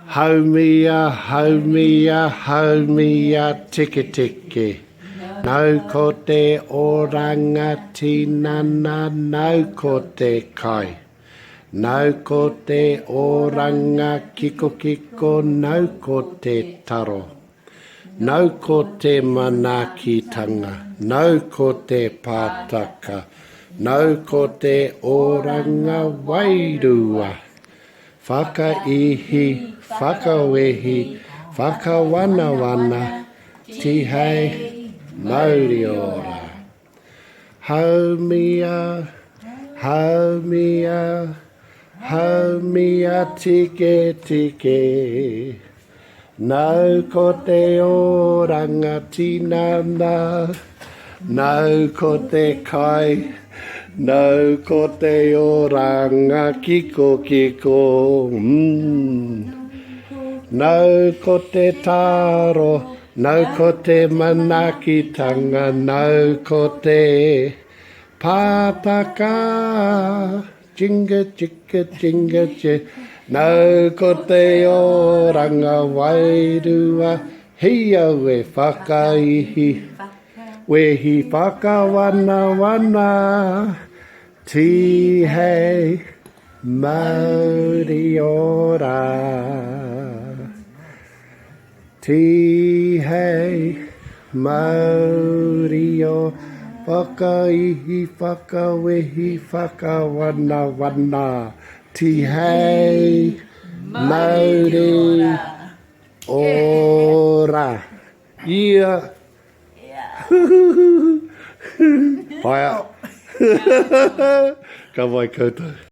Haumia, haumia, haumia, tiketike. No ko te oranga tinana, no ko te kai. No ko te oranga kikokiko, no ko te taro. No ko te manaakitanga, no ko te pātaka. No ko te oranga wairua. Whakaihi, whakawehi, whakawanawana, Tihei Mauri Ora. Haumia, haumia, haumia, tiketike. No ko te oranga tinana, no ko te kai. No ko te oranga kikokiko. No ko te taro. No ko te manaakitanga. No ko te pātaka. Jinga jika jinga jika. No ko te oranga wairua. Hia we whakaihi. Wehi whakawanawana, Tihei Mauri Ora. Tihei Mauri Ora. Whakaihi, whakawehi, whakawanawana, Tihei Mauri Ora. Yeah. Pai out. Ka vai koutou.